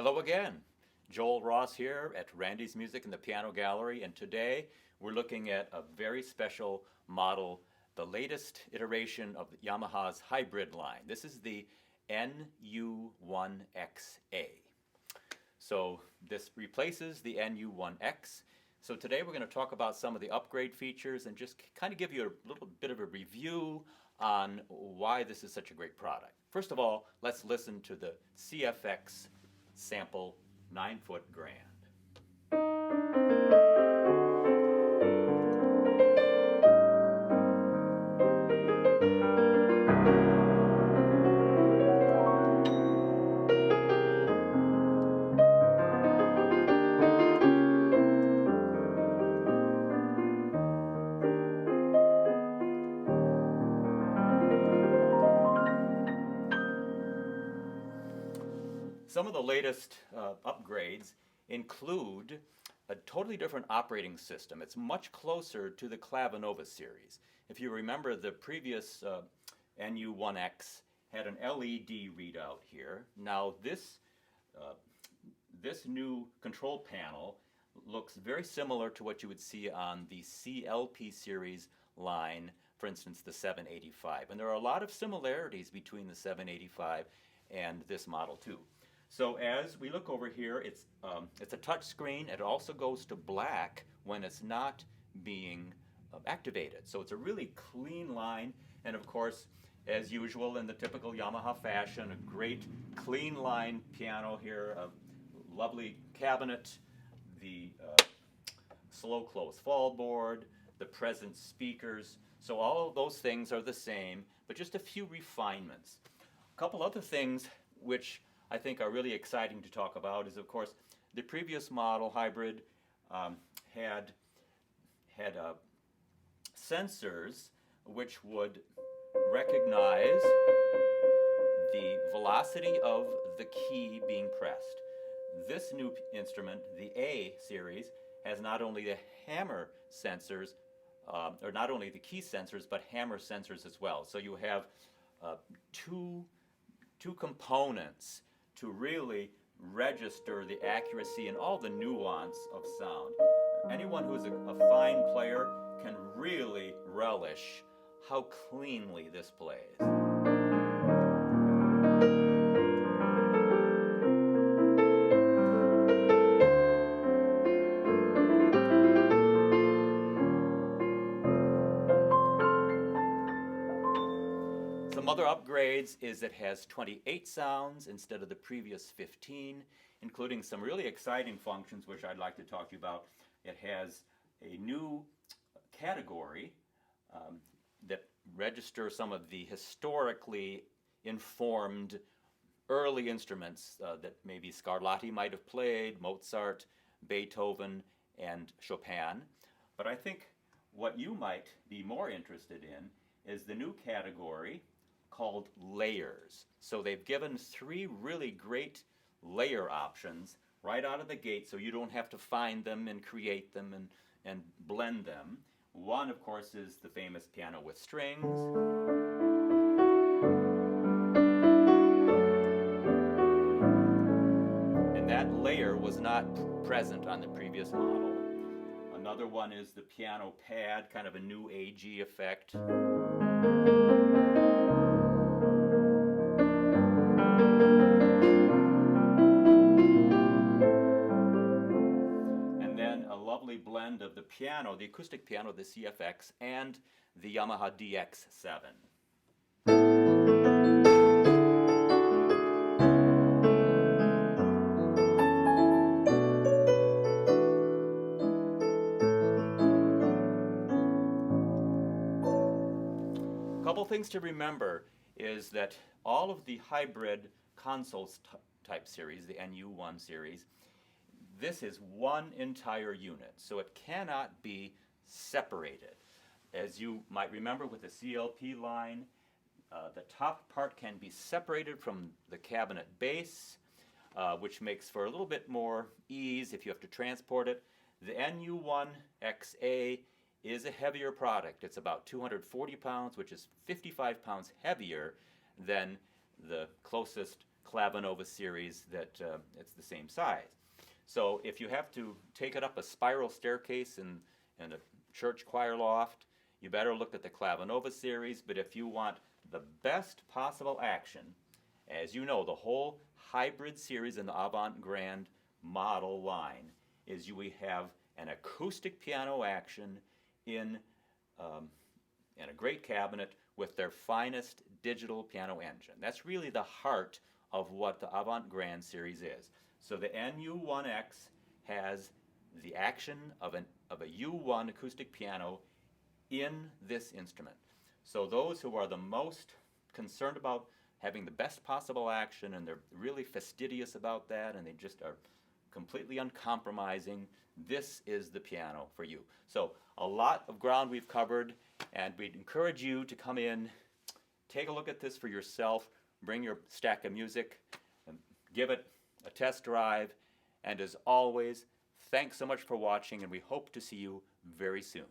Hello again. Joel Ross here at Randy's Music in the Piano Gallery, and today we're looking at a very special model, the latest iteration of Yamaha's hybrid line. This is the NU1XA. So this replaces the NU1X. So today we're going to talk about some of the upgrade features and just kind of give you a little bit of a review on why this is such a great product. First of all, let's listen to the CFX sample 9-foot grand. Some of the latest upgrades include a totally different operating system. It's much closer to the Clavinova series. If you remember, the previous NU1X had an LED readout here. Now this new control panel looks very similar to what you would see on the CLP series line, for instance the 785. And there are a lot of similarities between the 785 and this model too. So as we look over here, it's a touch screen. It also goes to black when it's not being activated. So it's a really clean line. And of course, as usual in the typical Yamaha fashion, a great clean line piano here, a lovely cabinet, the slow close fall board, the present speakers. So all of those things are the same, but just a few refinements. A couple other things which I think are really exciting to talk about is, of course, the previous model hybrid had sensors which would recognize the velocity of the key being pressed. This new instrument, the A series, has not only the hammer sensors, or not only the key sensors, but hammer sensors as well. So you have two components to really register the accuracy and all the nuance of sound. Anyone who's a fine player can really relish how cleanly this plays. Some other upgrades is it has 28 sounds instead of the previous 15, including some really exciting functions which I'd like to talk to you about. It has a new category that registers some of the historically informed early instruments that maybe Scarlatti might have played, Mozart, Beethoven, and Chopin. But I think what you might be more interested in is the new category called layers. So they've given 3 really great layer options right out of the gate, so you don't have to find them and create them and blend them. One, of course, is the famous piano with strings. And that layer was not present on the previous model. Another one is the piano pad, kind of a new agey effect. Blend of the piano, the acoustic piano, the CFX, and the Yamaha DX7. A couple things to remember is that all of the hybrid consoles type series, the NU1 series, this is one entire unit, so it cannot be separated. As you might remember with the CLP line, the top part can be separated from the cabinet base, which makes for a little bit more ease if you have to transport it. The NU1XA is a heavier product. It's about 240 pounds, which is 55 pounds heavier than the closest Clavinova series that it's the same size. So if you have to take it up a spiral staircase in a church choir loft, you better look at the Clavinova series. But if you want the best possible action, as you know, the whole hybrid series in the Avant Grand model line is we have an acoustic piano action in a great cabinet with their finest digital piano engine. That's really the heart of what the Avant Grand series is. So the NU1X has the action of a U1 acoustic piano in this instrument. So those who are the most concerned about having the best possible action, and they're really fastidious about that, and they just are completely uncompromising, this is the piano for you. So a lot of ground we've covered, and we'd encourage you to come in, take a look at this for yourself, bring your stack of music, and give it a test drive. And as always, thanks so much for watching, and we hope to see you very soon.